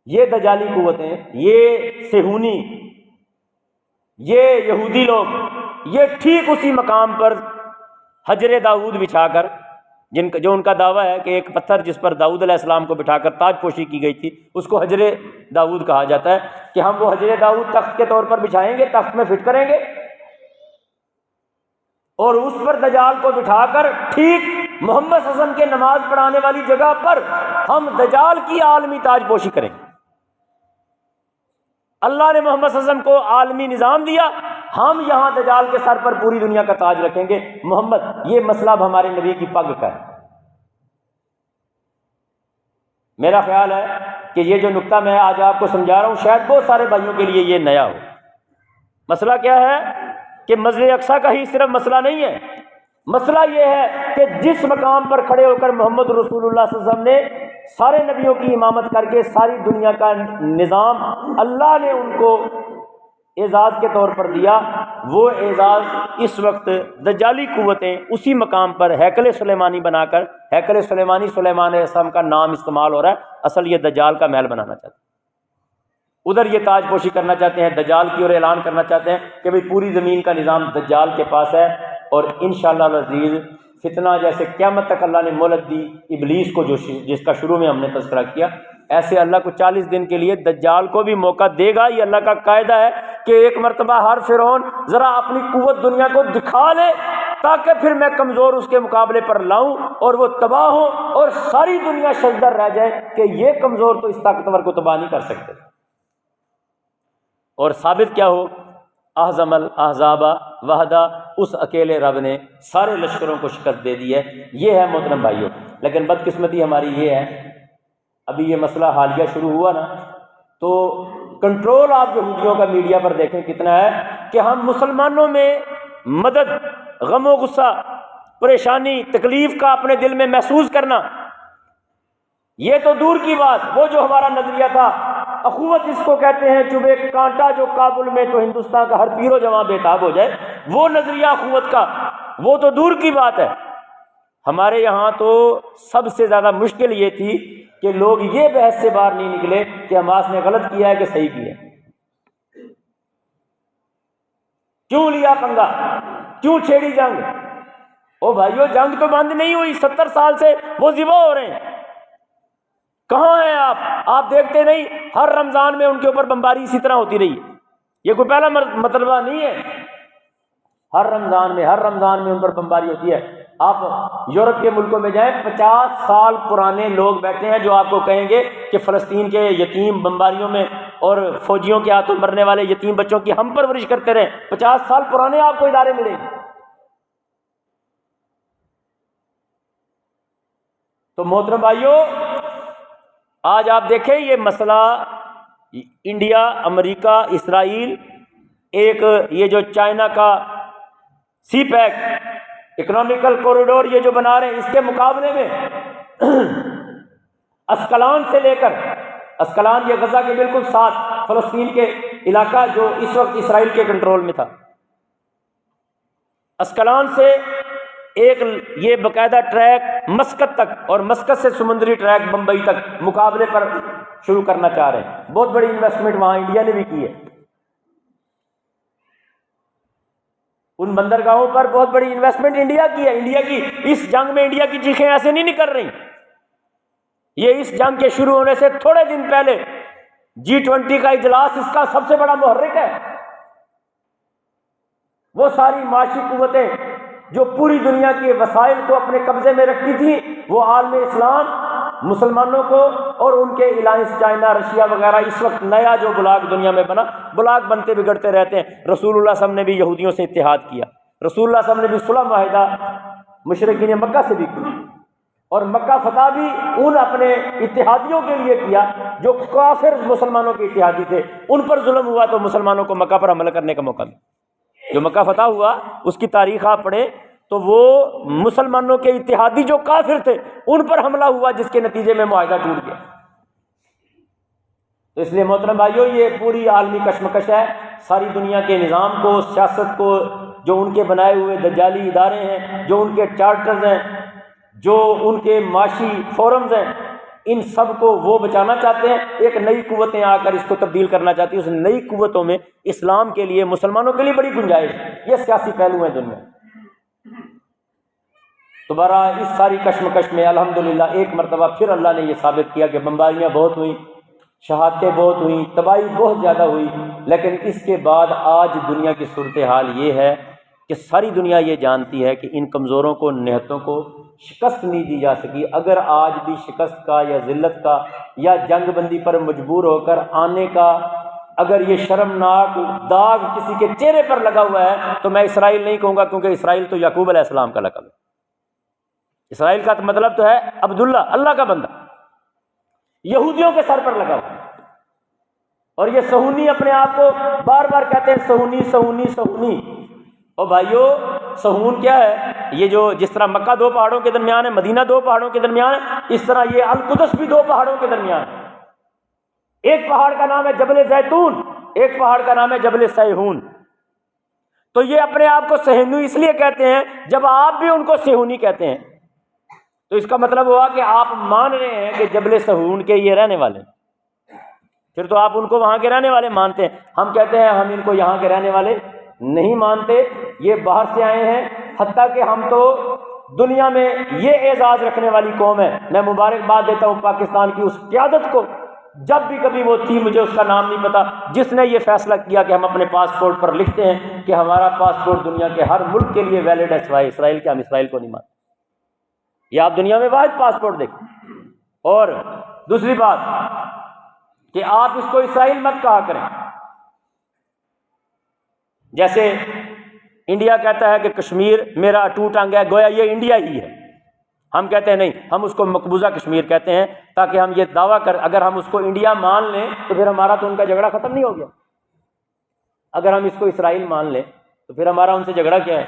یہ دجالی قوتیں، یہ صہیونی، یہ یہودی لوگ، یہ ٹھیک اسی مقام پر حجر داؤد بچھا کر، جو ان کا دعویٰ ہے کہ ایک پتھر جس پر داؤد علیہ السلام کو بٹھا کر تاج پوشی کی گئی تھی اس کو حجر داؤد کہا جاتا ہے، کہ ہم وہ حجر داؤد تخت کے طور پر بچھائیں گے، تخت میں فٹ کریں گے، اور اس پر دجال کو بٹھا کر ٹھیک محمد صلی اللہ علیہ وسلم کے نماز پڑھانے والی جگہ پر ہم دجال کی عالمی تاج پوشی کریں گے۔ اللہ نے محمد صلی اللہ علیہ وسلم کو عالمی نظام دیا، ہم یہاں دجال کے سر پر پوری دنیا کا تاج رکھیں گے۔ محمد، یہ مسئلہ اب ہمارے نبی کی پگ کا ہے۔ میرا خیال ہے کہ یہ جو نکتہ میں آج آپ کو سمجھا رہا ہوں شاید بہت سارے بھائیوں کے لیے یہ نیا ہو۔ مسئلہ کیا ہے کہ مسجد اقصیٰ کا ہی صرف مسئلہ نہیں ہے، مسئلہ یہ ہے کہ جس مقام پر کھڑے ہو کر محمد رسول اللہ صلی اللہ علیہ وسلم نے سارے نبیوں کی امامت کر کے ساری دنیا کا نظام اللہ نے ان کو اعزاز کے طور پر دیا، وہ اعزاز اس وقت دجالی قوتیں اسی مقام پر ہیکل سلیمانی بنا کر، ہیکل سلیمانی سلیمان علیہ السلام کا نام استعمال ہو رہا ہے، اصل یہ دجال کا محل بنانا چاہتے ہیں، ادھر یہ تاج پوشی کرنا چاہتے ہیں دجال کی، اور اعلان کرنا چاہتے ہیں کہ بھئی پوری زمین کا نظام دجال کے پاس ہے، اور انشاءاللہ العزیز فتنہ جیسے قیامت تک اللہ نے مہلت دی ابلیس کو، جس کا شروع میں ہم نے تذکرہ کیا، ایسے اللہ کو 40 دن کے لیے دجال کو بھی موقع دے گا۔ یہ اللہ کا قاعدہ ہے کہ ایک مرتبہ ہر فرعون ذرا اپنی قوت دنیا کو دکھا لے تاکہ پھر میں کمزور اس کے مقابلے پر لاؤں اور وہ تباہ ہو اور ساری دنیا ششدر رہ جائے کہ یہ کمزور تو اس طاقتور کو تباہ نہیں کر سکتے۔ اور ثابت کیا ہو، اہزم الاحزاب وحدہ، اس اکیلے رب نے سارے لشکروں کو شکست دے دی ہے۔ یہ ہے محترم بھائیوں، لیکن بدقسمتی ہماری یہ ہے، ابھی یہ مسئلہ حالیہ شروع ہوا نا، تو کنٹرول آپ یہودیوں کا میڈیا پر دیکھیں کتنا ہے کہ ہم مسلمانوں میں مدد، غم و غصہ، پریشانی، تکلیف کا اپنے دل میں محسوس کرنا، یہ تو دور کی بات، وہ جو ہمارا نظریہ تھا اخوت اس کو کہتے ہیں، چبھے ایک کانٹا جو کابل میں تو ہندوستان کا ہر پیر و جوان بےتاب ہو جائے، وہ نظریہ اخوت کا وہ تو دور کی بات ہے۔ ہمارے یہاں تو سب سے زیادہ مشکل یہ تھی کہ لوگ یہ بحث سے باہر نہیں نکلے کہ حماس نے غلط کیا ہے کہ صحیح کیا ہے، کیوں لیا پنگا، کیوں چھیڑی جنگ؟ او بھائیو، جنگ تو بند نہیں ہوئی، 70 سال سے وہ ذبح ہو رہے ہیں، کہاں ہیں آپ دیکھتے نہیں؟ ہر رمضان میں ان کے اوپر بمباری اسی طرح ہوتی رہی، یہ کوئی پہلا مطلبہ نہیں ہے، ہر رمضان میں ان پر بمباری ہوتی ہے۔ آپ یورپ کے ملکوں میں جائیں، 50 سال پرانے لوگ بیٹھے ہیں جو آپ کو کہیں گے کہ فلسطین کے یتیم بمباریوں میں اور فوجیوں کے ہاتھوں مرنے والے یتیم بچوں کی ہم پرورش کرتے رہے، 50 سال پرانے آپ کو ادارے ملیں گے۔ تو محترم بھائیوں، آج آپ دیکھیں یہ مسئلہ انڈیا، امریکہ، اسرائیل، ایک یہ جو چائنا کا سی پیک اکنامیکل کوریڈور یہ جو بنا رہے ہیں، اس کے مقابلے میں اسکلان سے لے کر، اسکلان یہ غزہ کے بالکل ساتھ فلسطین کے علاقہ جو اس وقت اسرائیل کے کنٹرول میں تھا، اسکلان سے ایک یہ باقاعدہ ٹریک مسقط تک، اور مسقط سے سمندری ٹریک بمبئی تک مقابلے پر شروع کرنا چاہ رہے ہیں۔ بہت بڑی انویسٹمنٹ وہاں انڈیا نے بھی کی ہے، ان بندرگاہوں پر بہت بڑی انویسٹمنٹ انڈیا کی ہے۔ انڈیا کی اس جنگ میں انڈیا کی چیخیں ایسے نہیں نکل رہی، یہ اس جنگ کے شروع ہونے سے تھوڑے دن پہلے G20 کا اجلاس اس کا سب سے بڑا محرک ہے۔ وہ ساری معاشی قوتیں جو پوری دنیا کے وسائل کو اپنے قبضے میں رکھتی تھی، وہ عالم اسلام مسلمانوں کو اور ان کے الائنس چائنا، رشیا وغیرہ، اس وقت نیا جو بلاک دنیا میں بنا، بلاک بنتے بگڑتے رہتے ہیں۔ رسول اللہ صلی اللہ علیہ وسلم نے بھی یہودیوں سے اتحاد کیا، رسول اللہ صلی اللہ علیہ وسلم نے بھی صلح معاہدہ مشرکین مکہ سے بھی کی، اور مکہ فتح بھی ان اپنے اتحادیوں کے لیے کیا جو کافر مسلمانوں کے اتحادی تھے، ان پر ظلم ہوا تو مسلمانوں کو مکہ پر حملہ کرنے کا موقع ملا۔ جو مکہ فتح ہوا اس کی تاریخ آپ پڑھیں تو وہ مسلمانوں کے اتحادی جو کافر تھے ان پر حملہ ہوا، جس کے نتیجے میں معاہدہ ٹوٹ گیا۔ تو اس لیے محترم بھائیوں، یہ پوری عالمی کشمکش ہے، ساری دنیا کے نظام کو، سیاست کو، جو ان کے بنائے ہوئے دجالی ادارے ہیں، جو ان کے چارٹرز ہیں، جو ان کے معاشی فورمز ہیں، ان سب کو وہ بچانا چاہتے ہیں۔ ایک نئی قوتیں آ کر اس کو تبدیل کرنا چاہتی ہیں، اس نئی قوتوں میں اسلام کے لیے، مسلمانوں کے لیے بڑی گنجائش ہے۔ یہ سیاسی پہلو ہیں دنیا۔ دوبارہ اس ساری کشمکش میں الحمدللہ ایک مرتبہ پھر اللہ نے یہ ثابت کیا کہ بمباریاں بہت ہوئیں، شہادتیں بہت ہوئیں، تباہی بہت زیادہ ہوئی، لیکن اس کے بعد آج دنیا کی صورتحال یہ ہے کہ ساری دنیا یہ جانتی ہے کہ ان کمزوروں کو، نہتوں کو شکست نہیں دی جا سکی۔ اگر آج بھی شکست کا یا ذلت کا یا جنگ بندی پر مجبور ہو کر آنے کا اگر یہ شرمناک داغ کسی کے چہرے پر لگا ہوا ہے تو میں اسرائیل نہیں کہوں گا، کیونکہ اسرائیل تو یعقوب علیہ السلام کا لقب ہے۔ اسرائیل کا مطلب تو ہے عبداللہ، اللہ کا بندہ، یہودیوں کے سر پر لگا ہوا۔ اور یہ صہیونی اپنے آپ کو بار بار کہتے ہیں، صہیونی صہیونی صہیونی۔ اور بھائیو، صہیون کیا ہے؟ یہ جو جس طرح مکہ دو پہاڑوں کے درمیان ہے، مدینہ دو پہاڑوں کے درمیان ہے، اس طرح یہ القدس بھی دو پہاڑوں کے درمیان ہے۔ ایک پہاڑ کا نام ہے جبل زیتون، ایک پہاڑ کا نام ہے جبل سیہون۔ تو یہ اپنے آپ کو صہیونی اس لیے کہتے ہیں جب آپ بھی ان کو صہیونی کہتے ہیں، تو اس کا مطلب ہوا کہ آپ مان رہے ہیں کہ جبل صہیون کے یہ رہنے والے ہیں، پھر تو آپ ان کو وہاں کے رہنے والے مانتے ہیں۔ ہم کہتے ہیں ہم ان کو یہاں کے رہنے والے نہیں مانتے، یہ باہر سے آئے ہیں، حتیٰ کہ ہم تو دنیا میں یہ اعزاز رکھنے والی قوم ہے۔ میں مبارکباد دیتا ہوں پاکستان کی اس قیادت کو، جب بھی کبھی وہ تھی، مجھے اس کا نام نہیں پتا، جس نے یہ فیصلہ کیا کہ ہم اپنے پاسپورٹ پر لکھتے ہیں کہ ہمارا پاسپورٹ دنیا کے ہر ملک کے لیے ویلڈ ہے سوائے اسرائیل کے، ہم اسرائیل کو نہیں مانتے۔ یہ آپ دنیا میں واحد پاسپورٹ دیکھیں۔ اور دوسری بات کہ آپ اس کو اسرائیل مت کہا کریں، جیسے انڈیا کہتا ہے کہ کشمیر میرا اٹوٹ انگ ہے، گویا یہ انڈیا ہی ہے۔ ہم کہتے ہیں نہیں، ہم اس کو مقبوضہ کشمیر کہتے ہیں، تاکہ ہم یہ دعویٰ اگر ہم اس کو انڈیا مان لیں تو پھر ہمارا تو ان کا جھگڑا ختم نہیں ہو گیا۔ اگر ہم اس کو اسرائیل مان لیں تو پھر ہمارا ان سے جھگڑا کیا ہے؟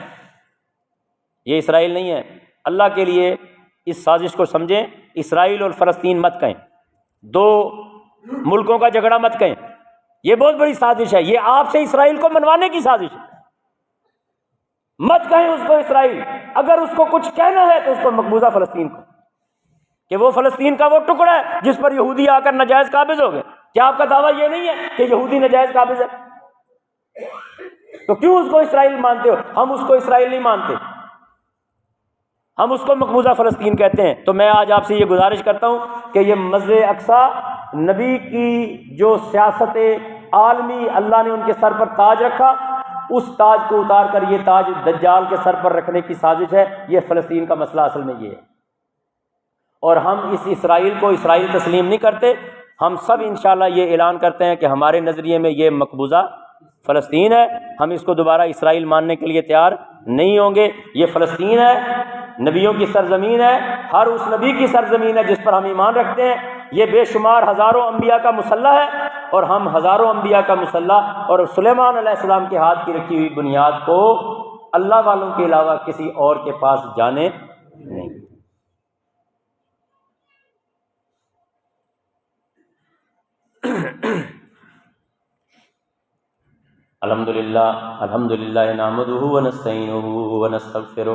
یہ اسرائیل نہیں ہے۔ اللہ کے لیے اس سازش کو سمجھیں، اسرائیل اور فلسطین مت کہیں، دو ملکوں کا جھگڑا مت کہیں، یہ بہت بڑی سازش ہے، یہ آپ سے اسرائیل کو منوانے کی سازش ہے۔ مت کہیں اس کو اسرائیل، اگر اس کو کچھ کہنا ہے تو اس کو مقبوضہ فلسطین کو، کہ وہ فلسطین کا وہ ٹکڑا ہے جس پر یہودی آ کر ناجائز قابض ہو گئے۔ کیا آپ کا دعویٰ یہ نہیں ہے کہ یہودی ناجائز قابض ہے؟ تو کیوں اس کو اسرائیل مانتے ہو؟ ہم اس کو اسرائیل نہیں مانتے، ہم اس کو مقبوضہ فلسطین کہتے ہیں۔ تو میں آج آپ سے یہ گزارش کرتا ہوں کہ یہ مسجد اقصی نبی کی جو سیاست عالمی اللہ نے ان کے سر پر تاج رکھا، اس تاج کو اتار کر یہ تاج دجال کے سر پر رکھنے کی سازش ہے۔ یہ فلسطین کا مسئلہ اصل میں یہ ہے، اور ہم اس اسرائیل کو اسرائیل تسلیم نہیں کرتے۔ ہم سب انشاءاللہ یہ اعلان کرتے ہیں کہ ہمارے نظریے میں یہ مقبوضہ فلسطین ہے، ہم اس کو دوبارہ اسرائیل ماننے کے لیے تیار نہیں ہوں گے۔ یہ فلسطین ہے، نبیوں کی سرزمین ہے، ہر اس نبی کی سرزمین ہے جس پر ہم ایمان رکھتے ہیں۔ یہ بے شمار ہزاروں انبیاء کا مسلح ہے، اور ہم ہزاروں انبیاء کا مسلح اور سلیمان علیہ السلام کے ہاتھ کی رکھی ہوئی بنیاد کو اللہ والوں کے علاوہ کسی اور کے پاس جانے نہیں۔ الحمدللہ نحمدہ ونستعینہ ونستغفرہ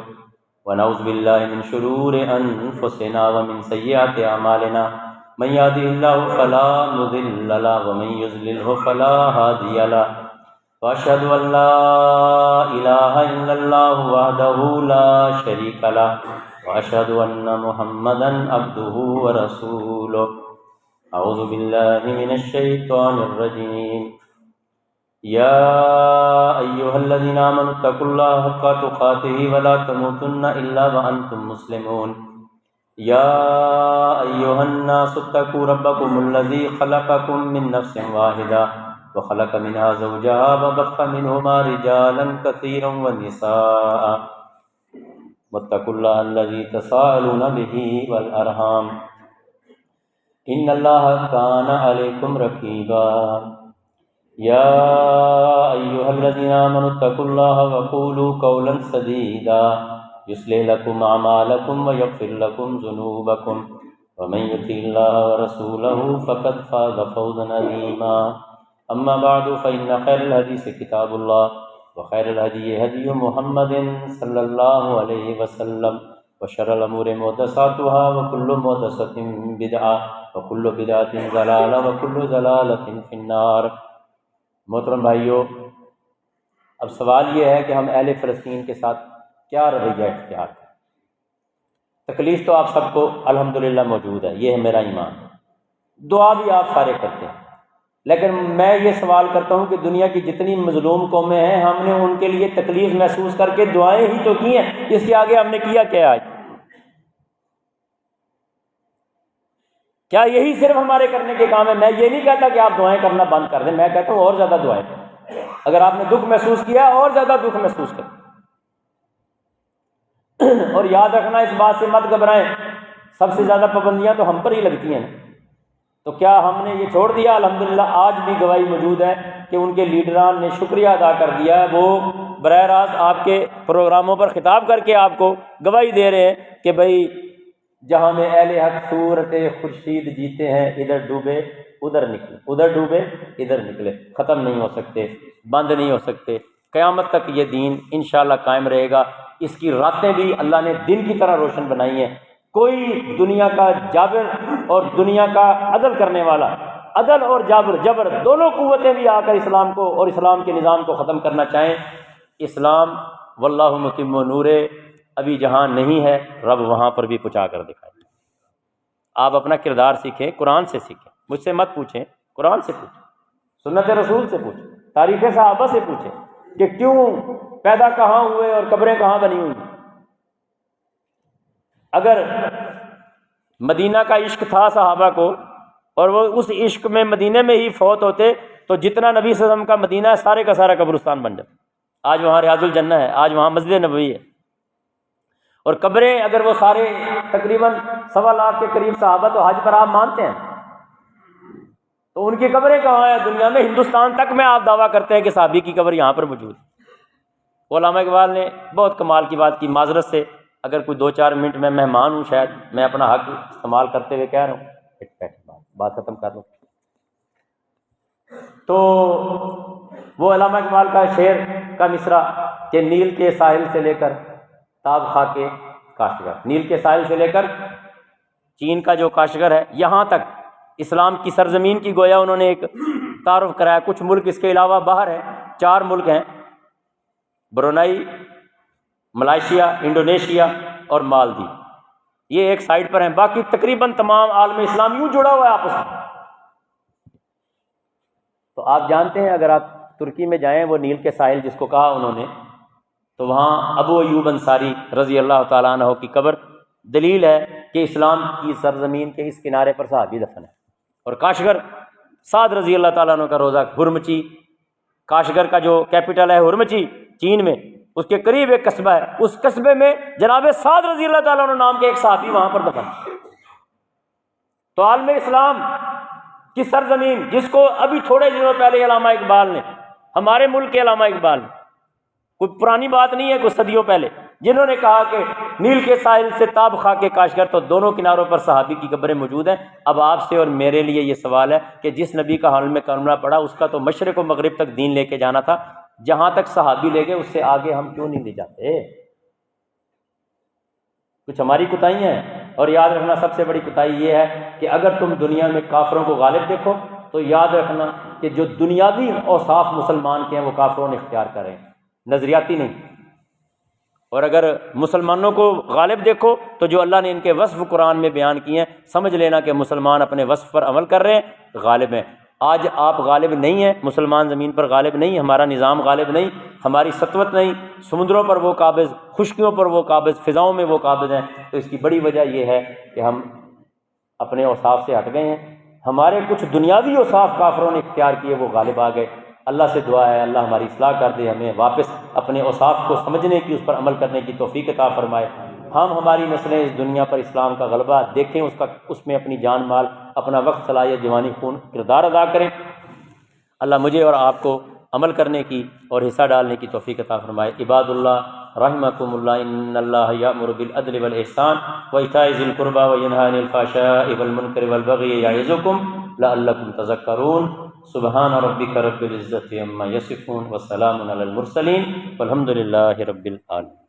ونعوذ باللہ من شرور انفسنا ومن سیئات اعمالنا، من یهده اللہ فلا مضل له ومن یضللہ فلا ہادی له، واشہد ان لا الہ الا اللہ وحدہ لا شریک له، واشہد ان محمدا عبدہ ورسولہ۔ اعوذ باللہ من الشیطان الرجیم، یا ایہا الذین آمنوا اتقوا اللہ حق تقاتہ ولا تموتن الا وانتم مسلمون۔ یا ایہا الناس اتقوا ربکم الذی خلقکم من نفس واحدہ وخلق منها زوجها وبث منہما رجالا کثیرا ونساء واتقوا اللہ الذی تساءلون به والارحام ان اللہ کان علیکم رقیبا۔ یا ایہا الذین آمنوا اتقوا اللہ وقولوا قولا سدیدا یصلح لکم اعمالکم ویغفر لکم ذنوبکم ومن یطع اللہ ورسولہ فقد فاز فوزا عظیما۔ اما بعد فإن خیر الحدیث کتاب اللہ وخیر الہدی ہدی محمد صلی اللہ علیہ وسلم وشر الامور محدثاتها وکل محدثۃ بدعہ وکل بدعۃ ضلالہ وکل ضلالۃ فی النار۔ محترم بھائیو، اب سوال یہ ہے کہ ہم اہل فلسطین کے ساتھ کیا رویہ اختیار کریں؟ تکلیف تو آپ سب کو الحمدللہ موجود ہے، یہ ہے میرا ایمان، دعا بھی آپ سارے کرتے ہیں، لیکن میں یہ سوال کرتا ہوں کہ دنیا کی جتنی مظلوم قومیں ہیں، ہم نے ان کے لیے تکلیف محسوس کر کے دعائیں ہی تو کی ہیں، اس کے آگے ہم نے کیا کیا آج؟ کیا یہی صرف ہمارے کرنے کے کام ہے؟ میں یہ نہیں کہتا کہ آپ دعائیں کرنا بند کر دیں، میں کہتا ہوں اور زیادہ دعائیں کریں۔ اگر آپ نے دکھ محسوس کیا اور زیادہ دکھ محسوس کریں، اور یاد رکھنا اس بات سے مت گھبرائیں، سب سے زیادہ پابندیاں تو ہم پر ہی لگتی ہیں نا، تو کیا ہم نے یہ چھوڑ دیا؟ الحمدللہ آج بھی گواہی موجود ہے کہ ان کے لیڈران نے شکریہ ادا کر دیا ہے، وہ براہ راست آپ کے پروگراموں پر خطاب کر کے آپ کو گواہی دے رہے ہیں کہ بھائی جہاں میں اہل حق صورت خورشید جیتے ہیں، ادھر ڈوبے ادھر نکلے، ادھر ڈوبے ادھر نکلے، ختم نہیں ہو سکتے، بند نہیں ہو سکتے۔ قیامت تک یہ دین انشاءاللہ قائم رہے گا۔ اس کی راتیں بھی اللہ نے دن کی طرح روشن بنائی ہیں۔ کوئی دنیا کا جابر اور دنیا کا عدل کرنے والا، عدل اور جبر دونوں قوتیں بھی آ کر اسلام کو اور اسلام کے نظام کو ختم کرنا چاہیں، اسلام واللہ متم نورہ ابھی جہاں نہیں ہے، رب وہاں پر بھی پہنچا کر دکھائے۔ آپ اپنا کردار سیکھیں، قرآن سے سیکھیں، مجھ سے مت پوچھیں، قرآن سے پوچھیں، سنت رسول سے پوچھیں، تاریخ صحابہ سے پوچھیں کہ کیوں پیدا کہاں ہوئے اور قبریں کہاں بنی ہوئی۔ اگر مدینہ کا عشق تھا صحابہ کو اور وہ اس عشق میں مدینہ میں ہی فوت ہوتے تو جتنا نبی صلی اللہ علیہ وسلم کا مدینہ ہے سارے کا سارا قبرستان بن جاتا۔ آج وہاں ریاض الجنہ ہے، آج وہاں مسجد نبوی ہے، اور قبریں اگر وہ سارے تقریباً 1.25 لاکھ کے قریب صحابہ تو حج پر آپ مانتے ہیں، تو ان کی قبریں کہاں ہیں دنیا میں؟ ہندوستان تک میں آپ دعویٰ کرتے ہیں کہ صحابی کی قبر یہاں پر موجود ہے۔ علامہ اقبال نے بہت کمال کی بات کی، معذرت سے اگر کوئی 2-4 منٹ میں مہمان ہوں، شاید میں اپنا حق استعمال کرتے ہوئے کہہ رہا ہوں، بات ختم کر لوں۔ تو وہ علامہ اقبال کا شعر کا مصرع کہ نیل کے ساحل سے لے کر تاب خاک کاشغر، نیل کے ساحل سے لے کر چین کا جو کاشغر ہے یہاں تک اسلام کی سرزمین کی گویا انہوں نے ایک تعارف کرایا۔ کچھ ملک اس کے علاوہ باہر ہیں، 4 ملک ہیں، برونائی، ملائیشیا، انڈونیشیا اور مالدیو، یہ ایک سائڈ پر ہیں، باقی تقریباً تمام عالم اسلام یوں جڑا ہوا ہے آپس میں۔ تو آپ جانتے ہیں اگر آپ ترکی میں جائیں، وہ نیل کے ساحل جس کو کہا انہوں نے، تو وہاں ابو ایوب انصاری رضی اللہ تعالیٰ عنہ کی قبر دلیل ہے کہ اسلام کی سرزمین کے اس کنارے پر صحابی دفن ہے۔ اور کاشغر سعد رضی اللہ تعالیٰ عنہ کا روزہ، ہرمچی، کاشغر کا جو کیپٹل ہے ہرمچی چین میں، اس کے قریب ایک قصبہ ہے، اس قصبے میں جناب سعد رضی اللہ تعالیٰ عنہ نام کے ایک صحابی وہاں پر دفن ہے۔ تو عالم اسلام کی سرزمین جس کو ابھی تھوڑے دنوں پہلے علامہ اقبال نے، ہمارے ملک کے علامہ اقبال نے، کوئی پرانی بات نہیں ہے، کوئی صدیوں پہلے، جنہوں نے کہا کہ نیل کے ساحل سے تاب خاک کاشغر، تو دونوں کناروں پر صحابی کی قبریں موجود ہیں۔ اب آپ سے اور میرے لیے یہ سوال ہے کہ جس نبی کا حال میں کلمہ پڑا اس کا تو مشرق و مغرب تک دین لے کے جانا تھا، جہاں تک صحابی لے گئے اس سے آگے ہم کیوں نہیں لے جاتے؟ کچھ ہماری کوتاہیاں ہیں۔ اور یاد رکھنا سب سے بڑی کوتاہی یہ ہے کہ اگر تم دنیا میں کافروں کو غالب دیکھو تو یاد رکھنا کہ جو دنیاوی اوصاف مسلمان کے ہیں وہ کافروں نے اختیار کرے ہیں، نظریاتی نہیں۔ اور اگر مسلمانوں کو غالب دیکھو تو جو اللہ نے ان کے وصف قرآن میں بیان کیے ہیں، سمجھ لینا کہ مسلمان اپنے وصف پر عمل کر رہے ہیں، غالب ہیں۔ آج آپ غالب نہیں ہیں، مسلمان زمین پر غالب نہیں، ہمارا نظام غالب نہیں، ہماری سطوت نہیں، سمندروں پر وہ قابض، خشکیوں پر وہ قابض، فضاؤں میں وہ قابض ہیں۔ تو اس کی بڑی وجہ یہ ہے کہ ہم اپنے اوصاف سے ہٹ گئے ہیں، ہمارے کچھ دنیاوی اوصاف کافروں نے اختیار کیے، وہ غالب آ گئے۔ اللہ سے دعا ہے اللہ ہماری اصلاح کر دے، ہمیں واپس اپنے اوصاف کو سمجھنے کی، اس پر عمل کرنے کی توفیق عطا فرمائے۔ ہم ہماری نسلیں اس دنیا پر اسلام کا غلبہ دیکھیں، اس میں اپنی جان مال، اپنا وقت، صلاحیت، جوانی، خون، کردار ادا کریں۔ اللہ مجھے اور آپ کو عمل کرنے کی اور حصہ ڈالنے کی توفیق عطا فرمائے۔ عباد اللہ رحمکم اللہ، ان اللہ یأمر بالعدل والاحسان وایتاء ذی القربى وینہی عن الفحشاء والمنکر والبغی یعظکم لعلکم تذکرون۔ سبحان ربک رب العزۃ عما یصفون وسلام علی المرسلین والحمد للہ رب العالمین۔